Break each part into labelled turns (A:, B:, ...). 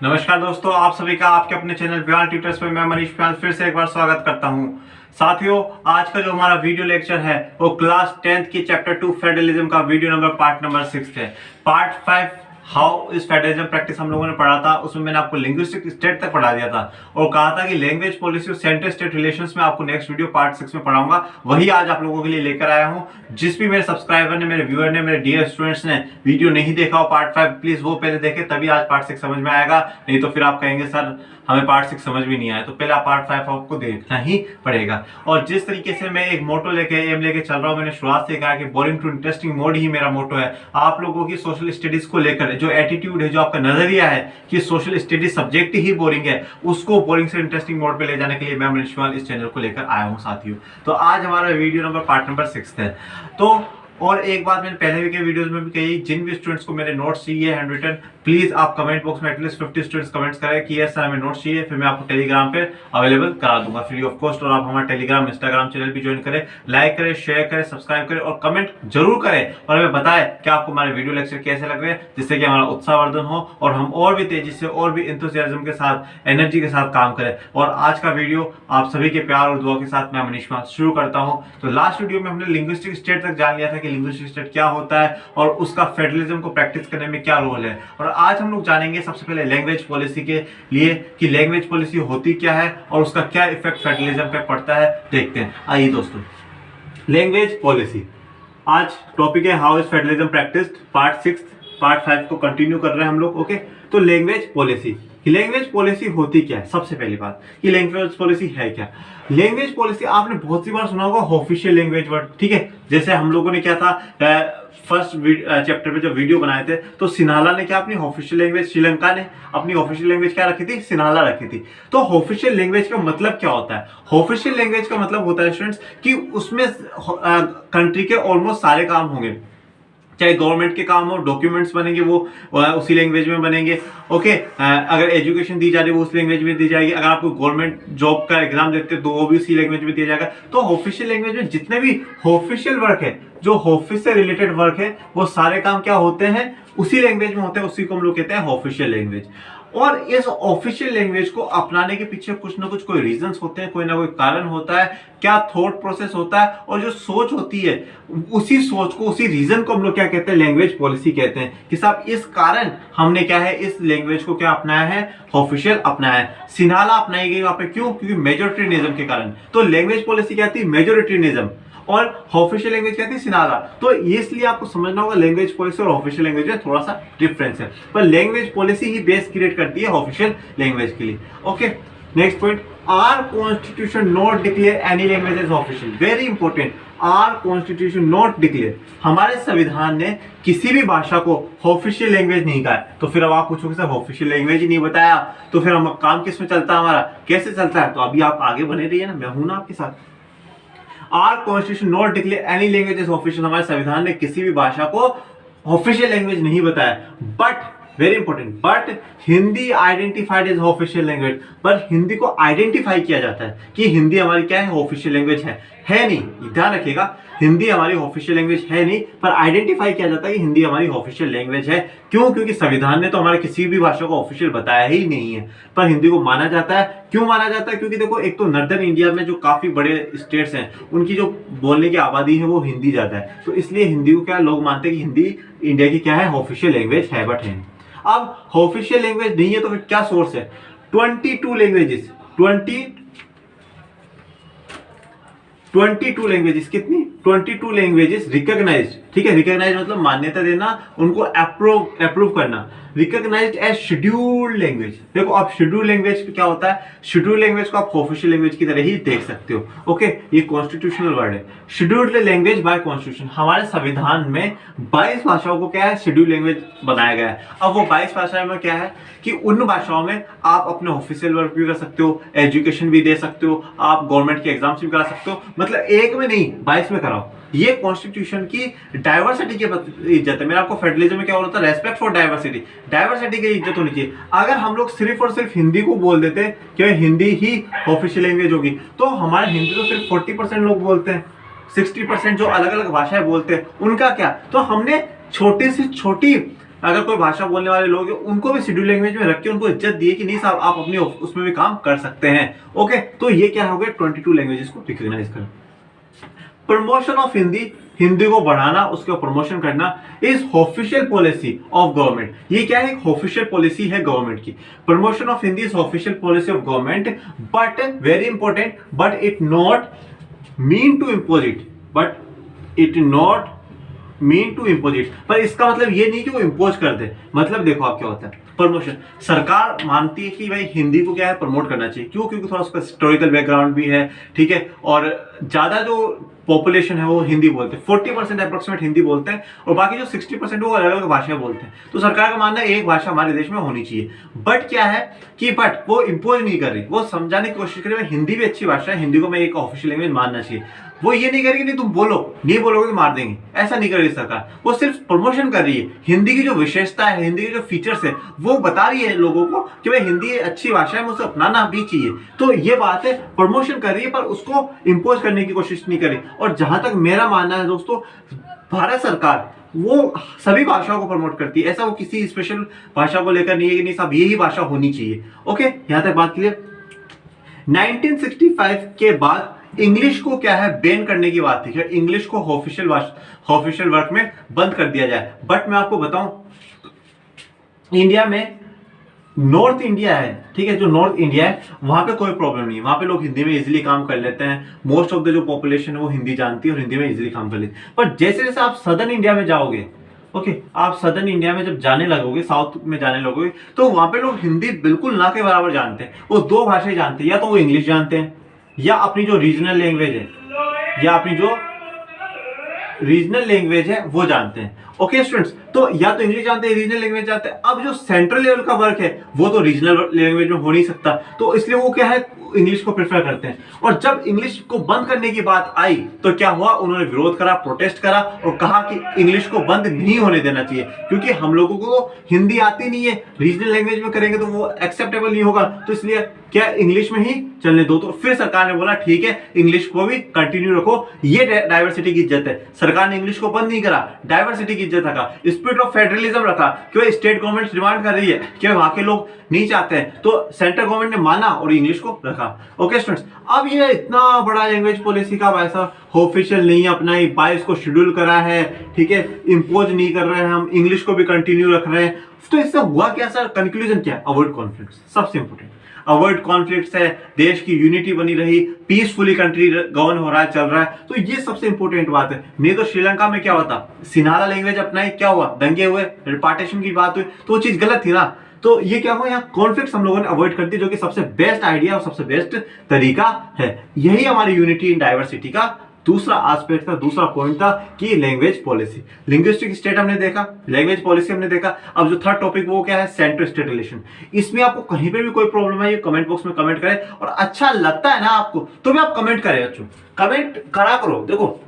A: नमस्कार दोस्तों, आप सभी का आपके अपने चैनल बयान ट्यूटर्स पे मैं मनीष प्याल फिर से एक बार स्वागत करता हूं। साथियों, आज का जो हमारा वीडियो लेक्चर है वो क्लास 10th की चैप्टर 2 फेडरलिज्म का वीडियो नंबर पार्ट नंबर 6 है। Part 5 how is federalism practice हम लोगों ने पढ़ा था, उसमें मैंने आपको लिंग्विस्टिक स्टेट तक पढ़ा दिया था और कहा था कि लैंग्वेज पॉलिसी और सेंटर स्टेट रिलेशंस में आपको नेक्स्ट वीडियो पार्ट 6 में पढ़ाऊंगा। वही आज आप लोगों के लिए लेकर आया हूं। जिस भी मेरे सब्सक्राइबर ने, मेरे व्यूअर ने, मेरे डियर स्टूडेंट्स ने वीडियो नहीं देखा हो पार्ट 5, प्लीज वो पहले देखे, तभी आज पार्ट 6 समझ में आएगा। नहीं तो फिर आप कहेंगे सर हमें पार्ट 6 समझ भी नहीं आया। तो पहले आप पार्ट 5 आपको देखना ही पड़ेगा। और जिस तरीके से मैं एक मोटो लेके एम लेके चल रहा हूं, मैंने शुरुआत से कहा कि बोरिंग टू इंटरेस्टिंग मोड ही मेरा मोटो है। आप लोगों की सोशल स्टडीज को लेकर जो एटीट्यूड है, जो आपका नजरिया है कि सोशल स्टडीज सब्जेक्ट ही बोरिंग है, उसको बोरिंग से इंटरेस्टिंग मोड पे ले जाने के लिए मैं मनीष प्याल इस चैनल को लेकर आया हूं साथियों। तो आज हमारा वीडियो नंबर पार्ट नंबर 6 है। तो और एक बात मैंने पहले के वीडियोस में भी कही, जिन भी स्टूडेंट्स को मेरे नोट्स चाहिए हैंड रिटन, प्लीज आप कमेंट बॉक्स में एटलीस्ट 50 स्टूडेंट्स कमेंट्स करें कि यस सर हमें नोट्स चाहिए, फिर मैं आपको टेलीग्राम पे अवेलेबल करा दूंगा फ्री ऑफ कॉस्ट। और आप हमारा टेलीग्राम इंस्टाग्राम चैनल भी ज्वाइन करें, लाइक करें, शेयर करें, सब्सक्राइब करें और कमेंट जरूर करें और हमें बताएं कि आपको हमारे वीडियो लेक्चर कैसे लग रहे हैं, जिससे कि हमारा उत्साहवर्धन हो और हम और भी तेजी से और भी एंथुसियाज्म के साथ, एनर्जी के साथ काम करें। और आज का वीडियो आप सभी के प्यार और दुआ के साथ मैं मनीष प्याल शुरू करता हूं। तो लास्ट वीडियो में हमने लिंग्विस्टिक स्टेट तक जान लिया था कि लिंग्विस्टिक स्टेट क्या होता है और उसका फेडरलिज्म को प्रैक्टिस करने में क्या रोल है। और आज हम लोग जानेंगे सबसे पहले लैंग्वेज पॉलिसी के लिए कि लैंग्वेज पॉलिसी होती क्या है और उसका क्या इफेक्ट फेडरलिज्म पे पड़ता है। देखते हैं। आइए दोस्तों, लैंग्वेज पॉलिसी आज टॉपिक है how is federalism practised, part 6। Part 5 को कंटिन्यू कर रहे हैं हम लोग। ओके, तो लैंग्वेज पॉलिसी, लैंग्वेज पॉलिसी होती क्या है। सबसे पहली बात कि लैंग्वेज पॉलिसी है क्या। लैंग्वेज पॉलिसी आपने बहुत सी बार सुना होगा ऑफिशियल लैंग्वेज वर्ड, ठीक है। जैसे हम लोगों ने क्या था फर्स्ट चैप्टर में जब वीडियो बनाए थे तो सिन्हाला ने क्या अपनी ऑफिशियल लैंग्वेज, श्रीलंका ने अपनी ऑफिशियल लैंग्वेज क्या रखी थी, सिन्हाला रखी थी। तो ऑफिशियल लैंग्वेज का मतलब क्या होता है। ऑफिशियल लैंग्वेज का मतलब होता है स्टूडेंट्स कि उसमें कंट्री के ऑलमोस्ट सारे काम होंगे, चाहे गवर्नमेंट के काम हो, डॉक्यूमेंट्स बनेंगे वो उसी लैंग्वेज में बनेंगे। ओके, अगर एजुकेशन दी जा रही है वो उस लैंग्वेज में दी जाएगी। अगर आप गवर्नमेंट जॉब का एग्जाम देते हैं तो वो भी उसी लैंग्वेज में दिया जाएगा। तो ऑफिशियल लैंग्वेज में जितने भी ऑफिशियल वर्क है, जो ऑफिस से रिलेटेड वर्क है, वो सारे काम क्या होते हैं, उसी लैंग्वेज में होते हैं। उसी को हम लोग कहते हैं ऑफिशियल लैंग्वेज। और इस ऑफिशियल लैंग्वेज को अपनाने के पीछे कुछ ना कुछ कोई रीजंस होते हैं, कोई ना कोई कारण होता है, क्या थॉट प्रोसेस होता है और जो सोच होती है उसी सोच को, उसी रीजन को हम लोग क्या कहते हैं, लैंग्वेज पॉलिसी कहते हैं। कि साहब इस कारण हमने क्या है, इस लैंग्वेज को क्या अपनाया है, ऑफिशियल अपनाया है। सिन्हाला अपनाई गई वहां पे, क्यों, क्योंकि मेजोरिटेरियनिज्म के कारण। तो लैंग्वेज पॉलिसी क्या थी, मेजोरिटेरियनिज्म, और ऑफिशियल लैंग्वेज क्या थी, सिन्हाला। तो इसलिए आपको समझना होगा लैंग्वेज पॉलिसी और ऑफिशियल लैंग्वेज में थोड़ा सा डिफरेंस है, पर लैंग्वेज पॉलिसी ही बेस क्रिएट करती है ऑफिशियल लैंग्वेज के लिए। Okay, next point, our constitution not declare any language as official. Very important, our constitution not declare, हमारे संविधान ने किसी भी भाषा को ऑफिशियल लैंग्वेज नहीं कहा है। तो फिर अब आप पूछोगे सर ऑफिशियल लैंग्वेज ही नहीं बताया, तो फिर हम काम किस में चलता है, हमारा कैसे चलता है। तो अभी आप आगे बने रहिए ना, मैं हूं ना आपके साथ। Our constitution not declare any language as official, हमारे संविधान ने किसी भी भाषा को ऑफिशियल लैंग्वेज नहीं बताया। But very important, but Hindi identified as official language, पर हिंदी को आइडेंटिफाई किया जाता है कि हिंदी हमारी क्या है, ऑफिशियल लैंग्वेज है नहीं, ध्यान रखिएगा, हिंदी हमारी ऑफिशियल लैंग्वेज है नहीं, पर आइडेंटिफाई किया जाता है कि हिंदी हमारी ऑफिशियल लैंग्वेज है। क्यों, क्योंकि संविधान ने तो हमारे किसी भी भाषा को ऑफिशियल बताया ही नहीं है, पर हिंदी को माना जाता है। क्यों माना जाता है, क्योंकि देखो एक तो नॉर्दर्न इंडिया में जो काफी बड़े स्टेट्स हैं, उनकी जो बोलने की आबादी है वो हिंदी ज्यादा है, तो इसलिए हिंदी को क्या लोग मानते हैं कि हिंदी इंडिया की क्या है, ऑफिशियल लैंग्वेज है, बट है। अब ऑफिशियल लैंग्वेज नहीं है तो फिर क्या सोर्स है, 22 लैंग्वेजेस, 22 लैंग्वेजेस, कितनी, 22 लैंग्वेजेस रिकॉग्नाइज्ड, ठीक है। रिकॉग्नाइज्ड मतलब मान्यता देना, उनको अप्रूव करना, रिकॉग्नाइज्ड एज शेड्यूल्ड लैंग्वेज। देखो अब शेड्यूल्ड लैंग्वेज क्या होता है, शेड्यूल्ड लैंग्वेज को आप ऑफिशियल लैंग्वेज की तरह ही देख सकते हो। ओके, ये कॉन्स्टिट्यूशनल वर्ड है, शेड्यूल्ड लैंग्वेज बाय कॉन्स्टिट्यूशन। हमारे संविधान में 22 भाषाओं को क्या है, शेड्यूल्ड लैंग्वेज बनाया गया है। अब वो 22 भाषाओं में क्या है कि उन भाषाओं में आप अपने ऑफिशियल वर्क भी कर सकते हो, एजुकेशन भी दे सकते हो, आप गवर्नमेंट के एग्जाम्स भी करा सकते हो, मतलब एक में नहीं 22 में कराओ। ये कॉन्स्टिट्यूशन की डाइवर्सिटी की इज्जत है। मेरा आपको फेडरलिज्म में क्या होता है, रेस्पेक्ट फॉर डाइवर्सिटी, डाइवर्सिटी की इज्जत होनी चाहिए। अगर हम लोग सिर्फ और सिर्फ हिंदी को बोल देते कि हिंदी ही ऑफिशियल लैंग्वेज होगी, तो हमारे हिंदी तो सिर्फ 40% लोग बोलते हैं, 60% जो अलग अलग भाषाएं बोलते हैं उनका क्या। तो हमने छोटी से छोटी अगर कोई भाषा बोलने वाले लोग हैं उनको भी शेड्यूल लैंग्वेज में रख के उनको इज्जत दिए कि नहीं साहब आप अपनी उसमें भी काम कर सकते हैं। ओके, तो ये क्या हो गया, 22 लैंग्वेजेस को रिकॉग्नाइज कर। प्रमोशन ऑफ हिंदी, हिंदी को बढ़ाना, उसका प्रमोशन करना is official policy of government. ये क्या है, एक ऑफिशियल पॉलिसी है गवर्नमेंट की। Promotion of Hindi is official policy of government, but very important, but it not mean to impose it, but it not mean to impose it. पर इसका मतलब ये नहीं कि वो इम्पोज कर दे। मतलब देखो आप क्या होता है, प्रमोशन, सरकार मानती है कि भाई हिंदी को क्या है, प्रमोट करना चाहिए। क्यों? क्योंकि थोड़ा उसका हिस्टोरिकल बैकग्राउंड भी है, ठीक है, और ज्यादा जो पॉपुलेशन है वो हिंदी बोलते हैं, 40% अप्रोक्सीमेट हिंदी बोलते हैं, और बाकी जो 60% वो अलग अलग भाषाएं बोलते हैं। तो सरकार का मानना है एक भाषा हमारे देश में होनी चाहिए। बट क्या है कि बट वो इम्पोज नहीं कर रही, वो समझाने की कोशिश कर रही है हिंदी भी अच्छी भाषा है, हिंदी को मैं एक ऑफिशियल लैंग्वेज मानना चाहिए। वो ये नहीं करेगी नहीं तुम बोलो, नहीं बोलोगे तो मार देंगे, ऐसा नहीं कर रही सरकार। वो सिर्फ प्रमोशन कर रही है, हिंदी की जो विशेषता है, हिंदी के जो फीचर्स है वो बता रही है लोगों को कि भाई हिंदी अच्छी भाषा है, मुझे अपनाना भी चाहिए। तो ये बात है, प्रमोशन कर रही है पर उसको इम्पोज करने की कोशिश नहीं करी। और जहां तक मेरा मानना है दोस्तों, भारत सरकार वो सभी भाषाओं को प्रमोट करती है, ऐसा वो किसी स्पेशल भाषा को लेकर नहीं है कि नहीं साहब यही भाषा होनी चाहिए। ओके, यहां तक बात क्लियर। 1965 के बाद इंग्लिश को क्या है, बैन करने की बात थी, इंग्लिश को ऑफिशियल वर्क में बंद कर दिया जाए। बट मैं आपको बताऊं, इंडिया में नॉर्थ इंडिया है, ठीक है, जो नॉर्थ इंडिया है वहां पे कोई प्रॉब्लम नहीं है, वहां पे लोग हिंदी में इजीली काम कर लेते हैं। मोस्ट ऑफ द जो पॉपुलेशन है वो हिंदी जानती है और हिंदी में इजीली काम कर लेती है। पर जैसे जैसे आप सदर्न इंडिया में जाओगे, ओके, आप सदर्न इंडिया में जब जाने लगोगे, साउथ में जाने लगोगे, तो वहां पे लोग हिंदी बिल्कुल ना के बराबर जानते हैं। वो दो भाषाएं जानते हैं, या तो वो इंग्लिश जानते हैं या अपनी जो रीजनल लैंग्वेज है, या अपनी जो रीजनल लैंग्वेज है वो जानते हैं। ओके स्टूडेंट्स, तो या तो इंग्लिश जानते हैं, रीजनल लैंग्वेज जानते हैं। अब जो सेंट्रल लेवल का वर्क है वो तो रीजनल लैंग्वेज में हो नहीं सकता, तो इसलिए वो क्या है, इंग्लिश को प्रेफर करते हैं। और जब इंग्लिश को बंद करने की बात आई तो क्या हुआ, उन्होंने विरोध करा, प्रोटेस्ट करा और कहा कि इंग्लिश को बंद नहीं होने देना चाहिए, क्योंकि हम लोगों को हिंदी आती नहीं है, रीजनल लैंग्वेज में करेंगे तो वो एक्सेप्टेबल नहीं होगा, तो इसलिए क्या इंग्लिश में ही चलने दो। तो फिर सरकार ने बोला ठीक है, इंग्लिश को भी कंटिन्यू रखो, ये डाइवर्सिटी की इज्जत है। सरकार ने इंग्लिश को बंद नहीं करा, डाइवर्सिटी की इज्जत रखा, स्पिरिट ऑफ फेडरलिज्म रखा, क्योंकि स्टेट गवर्नमेंट डिमांड कर रही है कि वहां के लोग नहीं चाहते हैं, तो सेंट्रल गवर्नमेंट ने माना और इंग्लिश को रखा। ओके स्टूडेंट्स, अब ये इतना बड़ा लैंग्वेज पॉलिसी का ऐसा ऑफिशियल नहीं अपनाई, 22 को शेड्यूल करा है, ठीक है, इंपोज नहीं कर रहे हैं, हम इंग्लिश को भी कंटिन्यू रख रहे हैं। तो इससे हुआ क्या सर, कंक्लूजन क्या, अवॉइड कॉन्फ्लिक्ट्स, सबसे इंपोर्टेंट अवॉइड कॉन्फ्लिक्ट्स है, देश की यूनिटी बनी रही, पीसफुली कंट्री गवर्न हो रहा है, चल रहा है, तो ये सबसे इंपॉर्टेंट बात है। नहीं तो श्रीलंका में क्या होता, सिन्हाला लैंग्वेज अपनाई, क्या हुआ, दंगे हुए, पार्टीशन की बात हुई, तो वो चीज गलत थी ना। तो ये क्या हुआ, यहाँ कॉन्फ्लिक्ट्स हम लोगों ने अवॉइड कर दी, जो कि सबसे बेस्ट आइडिया और सबसे बेस्ट तरीका है। यही हमारी यूनिटी इन डाइवर्सिटी का दूसरा एस्पेक्ट था, दूसरा पॉइंट था कि लैंग्वेज पॉलिसी, लिंग्विस्टिक स्टेट हमने देखा, लैंग्वेज पॉलिसी हमने देखा। अब जो थर्ड टॉपिक वो क्या है, सेंटर स्टेट रिलेशन। इसमें आपको कहीं पे भी कोई प्रॉब्लम है, ये कमेंट बॉक्स में कमेंट करें, और अच्छा लगता है ना आपको तो भी आप कमेंट करें, बच्चों कमेंट करा करो। देखो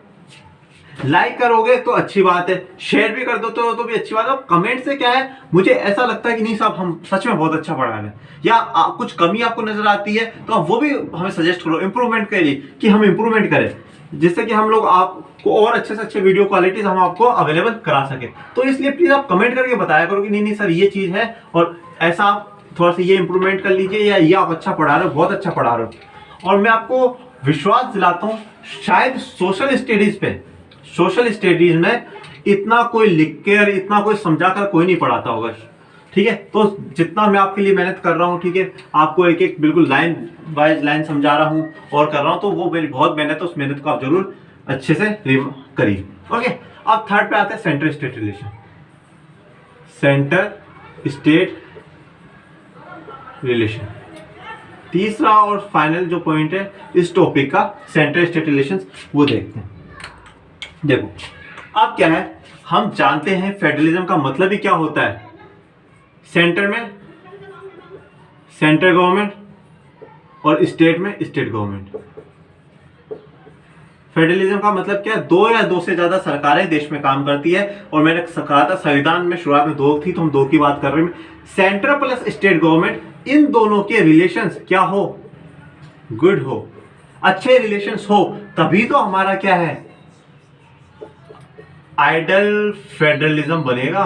A: लाइक करोगे तो अच्छी बात है, शेयर भी कर दो तो भी अच्छी बात है। कमेंट से क्या है, मुझे ऐसा लगता है कि नहीं साहब हम सच में बहुत अच्छा पढ़ा रहे हैं, या कुछ कमी आपको नजर आती है तो आप वो भी हमें सजेस्ट करो, इंप्रूवमेंट के लिए कि हम इंप्रूवमेंट करें, जिससे कि हम लोग आपको और अच्छे से अच्छे वीडियो क्वालिटीज हम आपको अवेलेबल करा सके। तो इसलिए प्लीज आप कमेंट करके बताया करो कि नहीं सर ये चीज है, और ऐसा आप थोड़ा सा ये इंप्रूवमेंट कर लीजिए, या ये आप अच्छा पढ़ा रहे हो, बहुत अच्छा पढ़ा रहे हो। और मैं आपको विश्वास दिलाता हूँ, शायद सोशल स्टडीज में इतना कोई लिख कर, इतना कोई समझा कर कोई नहीं पढ़ाता होगा, ठीक है। तो जितना मैं आपके लिए मेहनत कर रहा हूँ, ठीक है, आपको एक एक बिल्कुल लाइन बाय लाइन समझा रहा हूँ और कर रहा हूँ, तो वो मेरी बहुत मेहनत है, उस मेहनत को आप जरूर अच्छे से करिए। ओके, अब थर्ड पे आते हैं centre state relation. Centre state relation तीसरा और फाइनल जो पॉइंट है इस टॉपिक का, सेंटर स्टेट रिलेशंस, वो देखते हैं। देखो अब क्या है, हम जानते हैं फेडरलिज्म का मतलब ही क्या होता है, सेंटर में सेंट्रल गवर्नमेंट और स्टेट में स्टेट गवर्नमेंट। फेडरलिज्म का मतलब क्या है, दो या दो से ज्यादा सरकारें देश में काम करती है, और मैंने कहा था संविधान में शुरुआत में दो थी, तो हम दो की बात कर रहे हैं। सेंट्रल प्लस स्टेट गवर्नमेंट, इन दोनों के रिलेशंस क्या हो, गुड हो, अच्छे रिलेशंस हो, तभी तो हमारा क्या है, आइडल फेडरलिज्म बनेगा।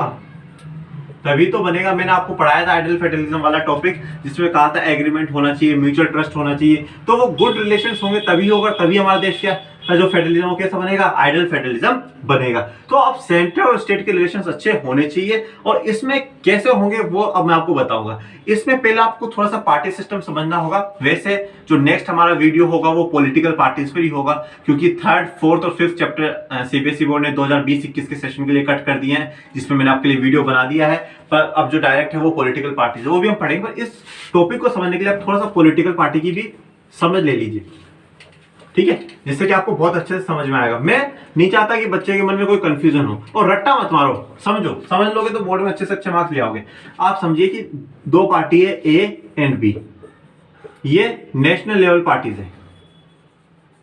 A: तभी तो बनेगा। मैंने आपको पढ़ाया था आइडियल फेडरलिज्म वाला टॉपिक, जिसमें कहा था एग्रीमेंट होना चाहिए, म्यूचुअल ट्रस्ट होना चाहिए, तो वो गुड रिलेशंस होंगे तभी होगा, तभी हमारा देश क्या जो फेडरलिज्म हो कैसा बनेगा, आइडियल फेडरलिज्म बनेगा। तो अब सेंटर और स्टेट के रिलेशंस अच्छे होने चाहिए, और इसमें कैसे होंगे वो अब मैं आपको बताऊंगा। इसमें पहले आपको थोड़ा सा पार्टी सिस्टम समझना होगा। वैसे जो नेक्स्ट हमारा वीडियो होगा वो पॉलिटिकल पार्टीज पर ही होगा, क्योंकि 3rd, 4th और 5th चैप्टर सीबीएसई बोर्ड ने 2020-21 के सेशन के लिए कट कर दिए हैं, जिसमें मैंने आपके लिए वीडियो बना दिया है। पर अब जो डायरेक्ट है वो पॉलिटिकल पार्टीज है, वो भी हम पढ़ेंगे। पर इस टॉपिक को समझने के लिए आप थोड़ा सा पॉलिटिकल पार्टी की भी समझ ले लीजिए, ठीक है, जिससे कि आपको बहुत अच्छे से समझ में आएगा। मैं नहीं चाहता कि बच्चे के मन में कोई कंफ्यूजन हो, और रट्टा मत मारो, समझो, समझ लोगे तो बोर्ड में अच्छे से अच्छे मार्क्स ले आओगे। आप समझिए कि दो पार्टी है ए एंड बी, ये नेशनल लेवल पार्टीज है,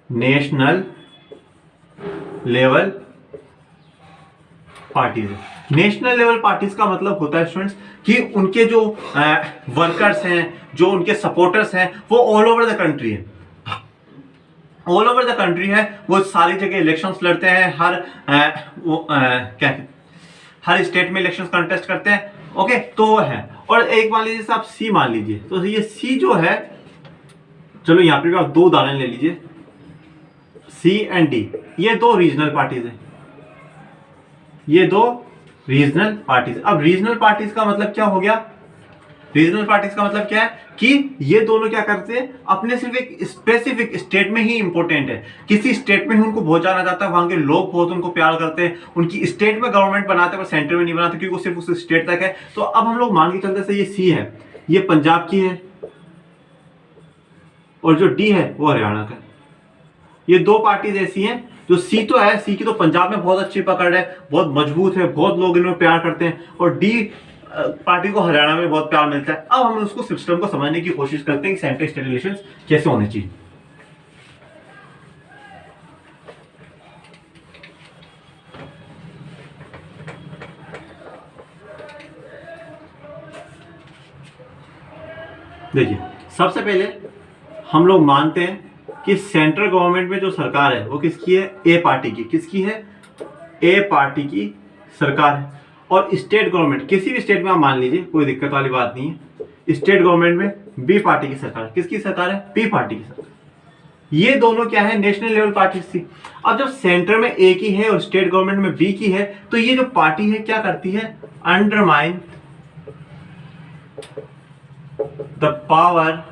A: नेशनल लेवल पार्टीज है। नेशनल लेवल पार्टीज का मतलब होता है स्टूडेंट्स कि उनके जो वर्कर्स हैं, जो उनके सपोर्टर्स हैं, वो ऑल ओवर द कंट्री है, ऑल ओवर द कंट्री है। वो सारी जगह इलेक्शंस लड़ते हैं, हर स्टेट में इलेक्शंस कंटेस्ट करते हैं। ओके, तो वो है। और एक मान लीजिए आप सी मान लीजिए, तो ये सी जो है, चलो यहां पे भी आप दो उदाहरण ले लीजिए, सी एंड डी, ये दो रीजनल पार्टीज है, ये दो रीजनल पार्टीज। अब रीजनल पार्टीज का मतलब क्या हो गया, रीजनल पार्टीज का मतलब क्या है कि ये दोनों क्या करते हैं, अपने सिर्फ एक स्पेसिफिक स्टेट में ही इंपॉर्टेंट है, किसी स्टेट में ही उनको बहुत जाना जाता है, वहां के लोग बहुत उनको प्यार करते हैं, उनकी स्टेट में गवर्नमेंट बनाते हैं पर सेंटर में नहीं बनाते, क्योंकि वो सिर्फ उस स्टेट तक है। तो अब हम लोग मान के चलते से ये सी है, ये पंजाब की है, और जो डी है वो हरियाणा का। ये दो पार्टीज ऐसी हैं, जो सी तो है, सी की तो पंजाब में बहुत अच्छी पकड़ है, बहुत मजबूत है, बहुत लोग इनमें प्यार करते हैं, और डी पार्टी को हरियाणा में बहुत प्यार मिलता है। अब हम उसको सिस्टम को समझने की कोशिश करते हैं कि सेंटर स्टेट रिलेशंस कैसे होने चाहिए। देखिए, सबसे पहले हम लोग मानते हैं कि सेंट्रल गवर्नमेंट में जो सरकार है वो किसकी है, ए पार्टी की। किसकी है, ए पार्टी की सरकार है। और स्टेट गवर्नमेंट, किसी भी स्टेट में आप मान लीजिए, कोई दिक्कत वाली बात नहीं है, स्टेट गवर्नमेंट में बी पार्टी की सरकार। किसकी सरकार है, बी पार्टी की सरकार। ये दोनों क्या है, नेशनल लेवल पार्टी थी। अब जब सेंटर में ए की है और स्टेट गवर्नमेंट में बी की है, तो ये जो पार्टी है क्या करती है, undermine the power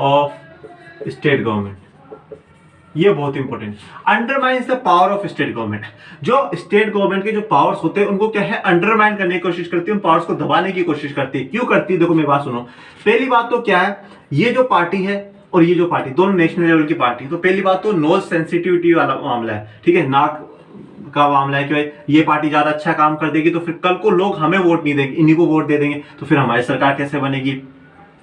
A: of state government. ये बहुत important, undermines the power of state government. जो स्टेट गवर्नमेंट के जो पावर्स होते हैं उनको क्या है, अंडरमाइन करने की कोशिश करती है, उन पावर्स को दबाने की कोशिश करती है। क्यों करती है, देखो मेरी बात सुनो। पहली बात तो क्या है, ये जो पार्टी है और ये जो पार्टी, दोनों नेशनल लेवल की पार्टी। तो पहली बात तो नोज सेंसिटिविटी वाला मामला है, ठीक है, नाक का मामला है कि भाई ये पार्टी ज्यादा अच्छा काम कर देगी तो फिर कल को लोग हमें वोट नहीं देंगे, इन्हीं को वोट दे देंगे, तो फिर हमारी सरकार कैसे बनेगी,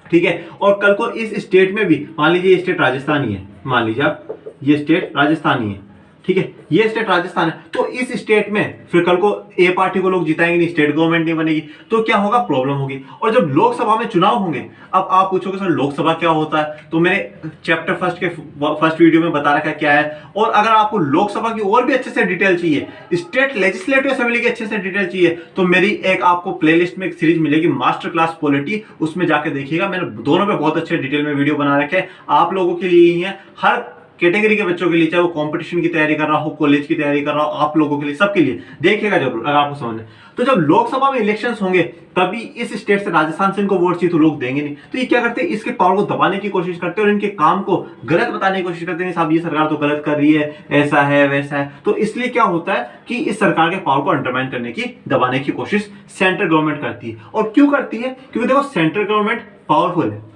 A: ठीक है। और कल को इस स्टेट में भी, मान लीजिए ये स्टेट राजस्थान ही है, मान लीजिए आप ये स्टेट राजस्थान ही है, ठीक है, ये स्टेट राजस्थान है, तो इस स्टेट में फिर कल को ए पार्टी को लोग जिताएंगे नहीं, स्टेट गवर्नमेंट नहीं बनेगी, तो क्या होगा, प्रॉब्लम होगी। और जब लोकसभा में चुनाव होंगे, अब आप पूछोगे सर लोकसभा क्या होता है, तो मैंने चैप्टर फर्स्ट वीडियो में बता रखा क्या है। और अगर आपको लोकसभा की और भी अच्छे से डिटेल चाहिए, स्टेट लेजिस्लेटिव असेंबली की अच्छे से डिटेल चाहिए, तो मेरी एक आपको प्लेलिस्ट में एक सीरीज मिलेगी, मास्टर क्लास पॉलिटी, उसमें जाके देखिएगा। मैंने दोनों पे बहुत अच्छे डिटेल में वीडियो बना रखे हैं, आप लोगों के लिए ही है, हर कैटेगरी के बच्चों के लिए, चाहे वो कंपटीशन की तैयारी कर रहा हो, कॉलेज की तैयारी कर रहा हो, आप लोगों के लिए, सबके लिए देखिएगा जरूर अगर आपको समझना। तो जब लोकसभा में इलेक्शंस होंगे तभी इस स्टेट से, राजस्थान से इनको वोट चाहिए तो लोग देंगे नहीं, तो ये क्या करते हैं, इसके पावर को दबाने की कोशिश करते हैं और इनके काम को गलत बताने की कोशिश करते हैं, साहब ये सरकार तो गलत कर रही है, ऐसा है वैसा है। तो इसलिए क्या होता है कि इस सरकार के पावर को अंडरमाइन करने की, दबाने की कोशिश सेंट्रल गवर्नमेंट करती है। और क्यों करती है, क्योंकि देखो सेंट्रल गवर्नमेंट पावरफुल है,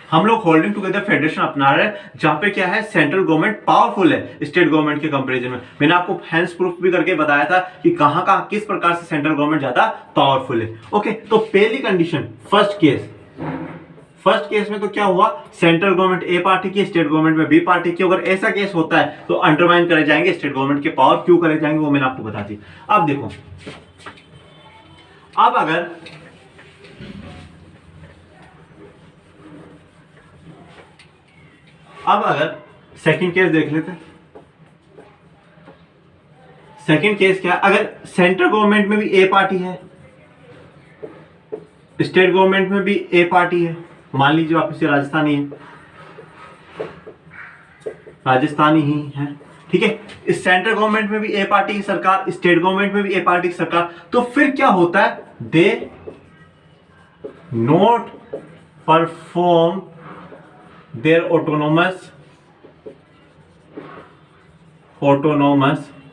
A: हम लोग होल्डिंग टुगेदर फेडरेशन अपना रहे हैं, जहां पे क्या है, सेंट्रल गवर्नमेंट पावरफुल है स्टेट गवर्नमेंट के कंपैरिजन में। मैंने आपको हैंड्स प्रूफ भी करके बताया था कि कहां कहां किस प्रकार से सेंट्रल गवर्नमेंट ज्यादा पावरफुल है। ओके, तो पहली कंडीशन, फर्स्ट केस में तो क्या हुआ, सेंट्रल गवर्नमेंट ए पार्टी की, स्टेट गवर्नमेंट में बी पार्टी की। अगर ऐसा केस होता है तो अंडरमाइन करे जाएंगे स्टेट गवर्नमेंट के पावर। क्यों करे जाएंगे वो मैंने आपको बता दी। अब देखो, अब अगर सेकंड केस देख लेते हैं, सेकंड केस क्या है, अगर सेंट्रल गवर्नमेंट में भी ए पार्टी है, स्टेट गवर्नमेंट में भी ए पार्टी है, मान लीजिए वापस से राजस्थानी है, राजस्थानी ही है, ठीक है, इस सेंट्रल गवर्नमेंट में भी ए पार्टी की सरकार, स्टेट गवर्नमेंट में भी ए पार्टी की सरकार, तो फिर क्या होता है, they not perform their autonomous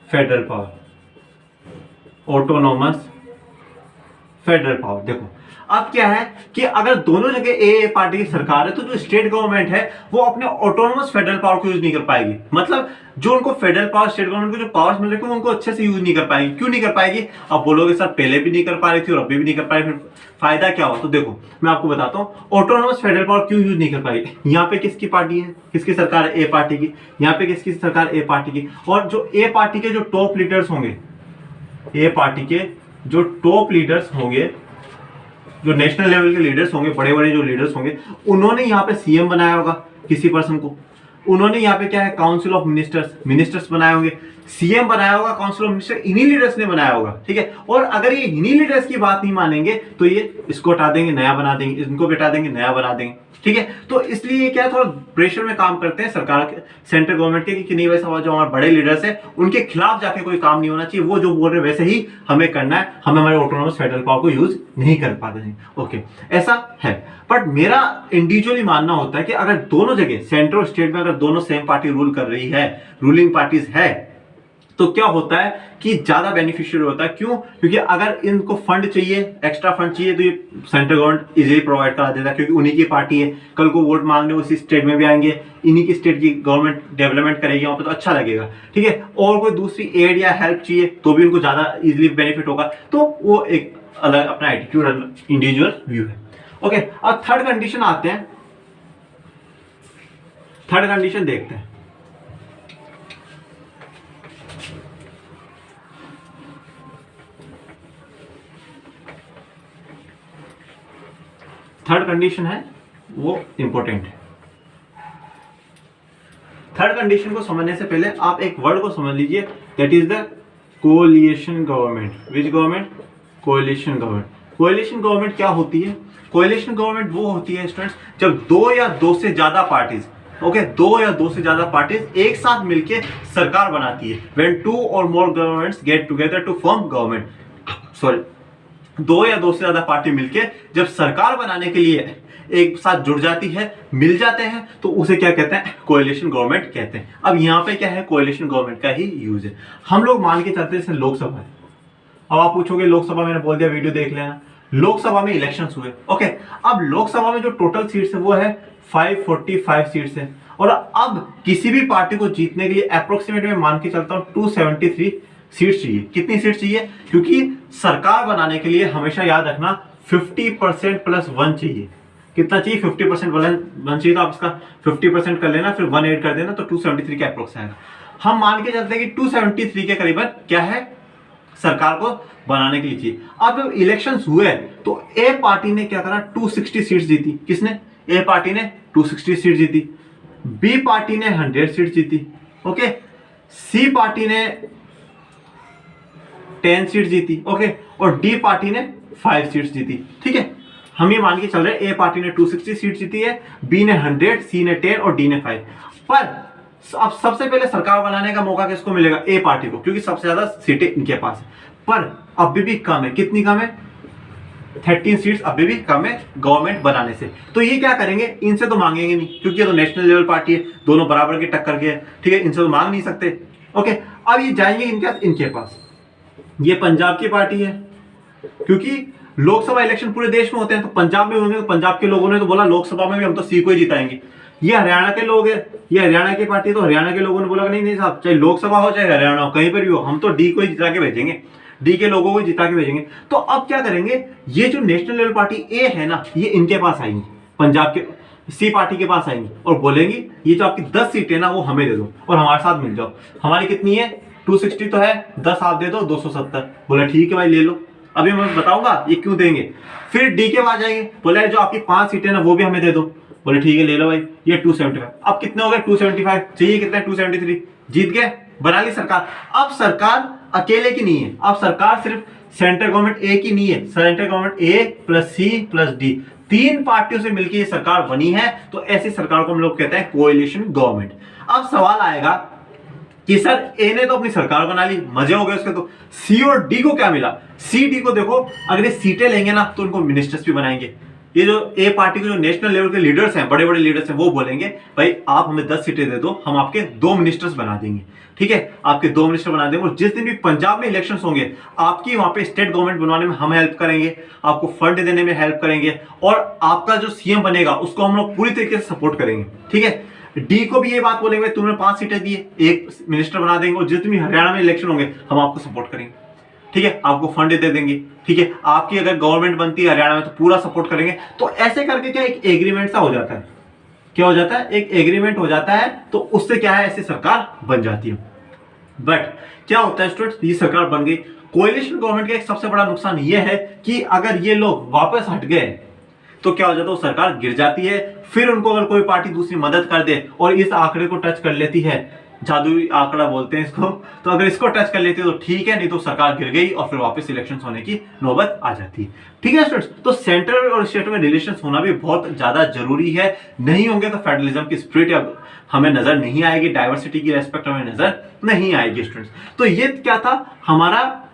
A: federal power, autonomous federal power. देखो अब क्या है कि अगर दोनों जगह ए पार्टी की सरकार है तो जो स्टेट गवर्नमेंट है वो अपने ऑटोनोमस फेडरल पावर को यूज नहीं कर पाएगी, मतलब जो उनको फेडरल पावर, स्टेट गवर्नमेंट को जो पावर्स मिल रहे हैं उनको अच्छे से यूज नहीं कर पाएगी। क्यों नहीं कर पाएगी? अब बोलोगे सर पहले भी नहीं कर पा रही थी और अभी भी नहीं कर पा रही, फिर फायदा क्या हुआ? तो देखो मैं आपको बताता हूँ ऑटोनोमस फेडरल पावर क्यों यूज नहीं कर पाएगी। यहाँ पे किसकी पार्टी है, किसकी सरकार है? ए पार्टी की। यहाँ पे किसकी सरकार? ए पार्टी की। और जो ए पार्टी के जो टॉप लीडर्स होंगे, ए पार्टी के जो टॉप लीडर्स होंगे, जो नेशनल लेवल के लीडर्स होंगे, बड़े बड़े जो लीडर्स होंगे, उन्होंने यहाँ पे सीएम बनाया होगा किसी पर्सन को, उन्होंने यहाँ पे क्या है काउंसिल ऑफ मिनिस्टर्स बनाए होंगे, सीएम बनाया होगा, काउंसिल ऑफ मिनिस्टर इन्हीं लीडर्स ने बनाया होगा, ठीक है। और अगर ये इन्हीं लीडर्स की बात नहीं मानेंगे तो ये इसको हटा देंगे, नया बना देंगे, इनको हटा देंगे, नया बना देंगे, ठीक है। तो इसलिए क्या थोड़ा प्रेशर में काम करते हैं सरकार के, सेंट्रल गवर्नमेंट के कि नहीं वैसा जो हमारे बड़े लीडर्स है उनके खिलाफ जाके कोई काम नहीं होना चाहिए, वो जो बोल रहे वैसे ही हमें करना है, हमें हमारे ऑटोनोमस फेडरल पावर को यूज नहीं कर पाते हैं। ओके, ऐसा है। बट मेरा इंडिविजुअली मानना होता है कि अगर दोनों जगह सेंट्रल और स्टेट में अगर दोनों सेम पार्टी रूल कर रही है, रूलिंग पार्टीज है, तो क्या होता है कि ज्यादा बेनिफिशियल होता है। क्यों? क्योंकि अगर इनको फंड चाहिए, एक्स्ट्रा फंड चाहिए, तो ये सेंट्रल गवर्नमेंट इजीली प्रोवाइड करा देता है, क्योंकि उन्हीं की पार्टी है। कल को वोट मांगने उसी स्टेट में भी आएंगे, इन्हीं की स्टेट की गवर्नमेंट डेवलपमेंट करेगी वहां पर, तो अच्छा लगेगा, ठीक है। और कोई दूसरी एड या हेल्प चाहिए तो भी उनको ज्यादा इजीली बेनिफिट होगा। तो वो एक अलग अपना एटीट्यूड, इंडिविजुअल व्यू है। ओके, अब थर्ड कंडीशन आते हैं। थर्ड कंडीशन देखते हैं। थर्ड कंडीशन है वो इंपॉर्टेंट है। थर्ड कंडीशन को समझने से पहले आप एक वर्ड को समझ लीजिए, that is the coalition government. Which government? Coalition government. Coalition government क्या होती है? कोलिशन गवर्नमेंट वो होती है स्टूडेंट्स जब दो या दो से ज्यादा पार्टीज, ओके, दो या दो से ज्यादा पार्टीज एक साथ मिलकर सरकार बनाती है। When two or more governments get together to form government, sorry, दो या दो से ज्यादा पार्टी मिलके जब सरकार बनाने के लिए एक साथ जुड़ जाती है, मिल जाते हैं, तो उसे क्या कहते हैं? कोएलिशन गवर्नमेंट कहते हैं। अब यहाँ पे क्या है? कोएलिशन गवर्नमेंट का ही यूज है। हम लोग मान के चलते हैं लोकसभा है। अब आप पूछोगे लोकसभा, मैंने बोल दिया वीडियो देख लेना। लोकसभा में इलेक्शंस हुए, ओके। अब लोकसभा में जो टोटल सीट्स है वो है 545 सीट्स है। और अब किसी भी पार्टी को जीतने के लिए अप्रोक्सीमेट में मान के चलता हूँ 273 सीट चाहिए। कितनी सीट चाहिए? क्योंकि सरकार बनाने के लिए हमेशा याद रखना 50% प्लस 1 चाहिए। कितना चाहिए? 50% 1 चाहिए। तो आप इसका 50% कर लेना, फिर 1 ऐड कर देना, तो 273 के अप्रोक्स आएगा। हम मान के चलते हैं कि 273 के करीबन क्या है सरकार को बनाने के लिए चाहिए। अब जब इलेक्शंस हुए तो ए पार्टी ने क्या करा? 260 सीट्स जीती। किसने? ए पार्टी ने 260 सीट जीती। बी पार्टी ने 100 सीट जीती, ओके। सी पार्टी ने 10 सीट जीती, ओके। और डी पार्टी ने 5 सीट्स जीती, ठीक है। हम ये मान के चल रहे हैं ए पार्टी ने 260 सीट जीती है, बी ने 100, सी ने 10 और डी ने 5। पर अब सबसे पहले सरकार बनाने का मौका किसको मिलेगा? ए पार्टी को, क्योंकि सबसे ज्यादा सीटें इनके पास है। पर अभी भी कम है। कितनी कम है? 13 सीट्स अभी भी कम है गवर्नमेंट बनाने से। तो ये क्या करेंगे? इनसे तो मांगेंगे नहीं, क्योंकि ये तो नेशनल लेवल पार्टी है, दोनों बराबर की टक्कर के है, ठीक है। इनसे तो मांग नहीं सकते, ओके। अब ये जाएंगे इनके पास। ये पंजाब की पार्टी है, क्योंकि लोकसभा इलेक्शन पूरे देश में होते हैं, तो पंजाब में होंगे, तो पंजाब के लोगों ने तो बोला लोकसभा में भी हम तो सी को ही जिताएंगे। ये हरियाणा के लोग हैं, ये हरियाणा की पार्टी, तो हरियाणा के लोगों ने बोला नहीं नहीं साहब, चाहे लोकसभा हो चाहे हरियाणा हो, कहीं पर भी हो, हम तो डी को ही जिता के भेजेंगे, डी के लोगों को जिता के भेजेंगे। तो अब क्या करेंगे? ये जो नेशनल लेवल पार्टी ए है ना, ये इनके पास आएंगी, पंजाब के सी पार्टी के पास आएंगी और बोलेंगी ये जो आपकी 10 सीटें ना वो हमें दे दो और हमारे साथ मिल जाओ। हमारी कितनी है? 260 तो है, 10 आप दे दो, 270। बोला ठीक है भाई ले लो। अभी मैं बताऊंगा ये क्यों देंगे। फिर डी के पास जाएंगे, बोला जो आपकी 5 सीटें ना वो भी हमें दे दो। बोले ठीक है ले लो भाई, ये 275। अब कितने हो गए? 275 चाहिए, कितने? 273। जीत गए, बना ली सरकार। अब सरकार अकेले की नहीं है। अब सरकार सिर्फ सेंट्रल गवर्नमेंट ए की नहीं है, सेंट्रल गवर्नमेंट ए प्लस सी प्लस डी, 3 पार्टियों से मिलकर ये सरकार बनी है। तो ऐसी सरकार को हम लोग कहते हैं कोएलिशन गवर्नमेंट। अब सवाल आएगा कि सर ए ने तो अपनी सरकार बना ली, मजे हो गए उसके, तो सी और डी को क्या मिला? सी डी को देखो, अगर ये सीटें लेंगे ना तो उनको मिनिस्टर्स भी बनाएंगे। ये जो ए पार्टी के जो नेशनल लेवल के लीडर्स हैं, बड़े बड़े लीडर्स हैं, वो बोलेंगे भाई आप हमें 10 सीटें दे दो, हम आपके 2 मिनिस्टर्स बना देंगे। ठीक है, आपके 2 मिनिस्टर बना देंगे। और जिस दिन भी पंजाब में इलेक्शंस होंगे, आपकी वहां पे स्टेट गवर्नमेंट बनवाने में हम हेल्प करेंगे, आपको फंड देने में हेल्प करेंगे, और आपका जो सीएम बनेगा उसको हम लोग पूरी तरीके से सपोर्ट करेंगे। ठीक है, डी को भी ये बात बोलेंगे तुमने 5 सीटें दी, 1 मिनिस्टर बना देंगे, और जिस दिन भी हरियाणा में इलेक्शन होंगे हम आपको सपोर्ट करेंगे। ठीक है, आपको फंड दे देंगे। ठीक है, आपकी अगर गवर्नमेंट बनती है हरियाणा में तो पूरा सपोर्ट करेंगे। तो ऐसे करके क्या एक एग्रीमेंट सा हो जाता है, क्या हो जाता है, एक एग्रीमेंट हो जाता है। तो उससे क्या है, ऐसी सरकार बन जाती है। बट क्या होता है स्टूडेंट्स, ये सरकार बन गई, कोएलिशन गवर्नमेंट का एक सबसे बड़ा नुकसान ये है कि अगर ये लोग वापस हट गए तो क्या हो जाता है, वो सरकार गिर जाती है। फिर उनको अगर कोई पार्टी दूसरी मदद कर दे और इस आंकड़े को टच कर लेती है, जादुई आंकड़ा बोलते हैं इसको, तो अगर इसको टच कर लेती है तो ठीक है, नहीं तो सरकार गिर गई और फिर वापस इलेक्शंस होने की नौबत आ जाती है। ठीक है स्टूडेंट्स, तो सेंट्रल और स्टेट में रिलेशंस होना भी बहुत ज्यादा जरूरी है। नहीं होंगे तो फेडरलिज्म की स्पिरिट हमें नजर नहीं आएगी, डाइवर्सिटी की रेस्पेक्ट हमें नजर नहीं आएगी स्टूडेंट्स। तो ये क्या था हमारा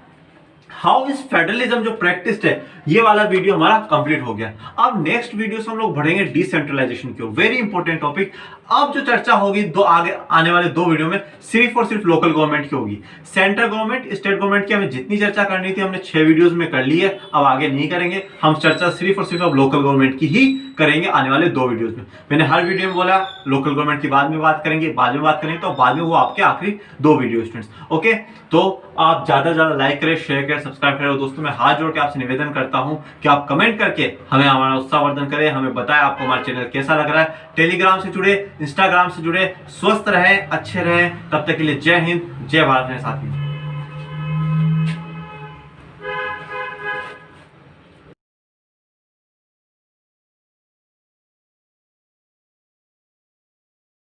A: हाउ इज फेडरलिज्म जो प्रैक्टिस्ड है, ये वाला वीडियो हमारा कंप्लीट हो गया। अब नेक्स्ट वीडियो से हम लोग बढ़ेंगे डिसेंट्रलाइजेशन की ओर, वेरी इंपॉर्टेंट टॉपिक। अब जो चर्चा होगी आगे आने वाले 2 वीडियो में सिर्फ और सिर्फ लोकल गवर्नमेंट की होगी। सेंट्रल गवर्नमेंट स्टेट गवर्नमेंट की हमें जितनी चर्चा करनी थी हमने 6 वीडियोस में कर ली है, अब आगे नहीं करेंगे। हम चर्चा सिर्फ और सिर्फ अब लोकल गवर्नमेंट की ही करेंगे आने वाले 2 वीडियोस में। मैंने हर वीडियो में बोला लोकल गवर्नमेंट की बाद में बात करेंगे, बाद में बात करेंगे, तो बाद में वो आपके आखिरी 2 वीडियो स्टूडेंट्स। ओके, तो आप ज्यादा से ज्यादा लाइक करें, शेयर करें, सब्सक्राइब करें। दोस्तों मैं हाथ जोड़ के आपसे निवेदन करता हूं कि आप कमेंट करके हमें हमारा उत्साहवर्धन करें, हमें बताएं आपको हमारा चैनल कैसा लग रहा है। टेलीग्राम से जुड़े, इंस्टाग्राम से जुड़े, स्वस्थ रहें, अच्छे रहें। तब तक के लिए जय हिंद, जय भारत मेरे साथी।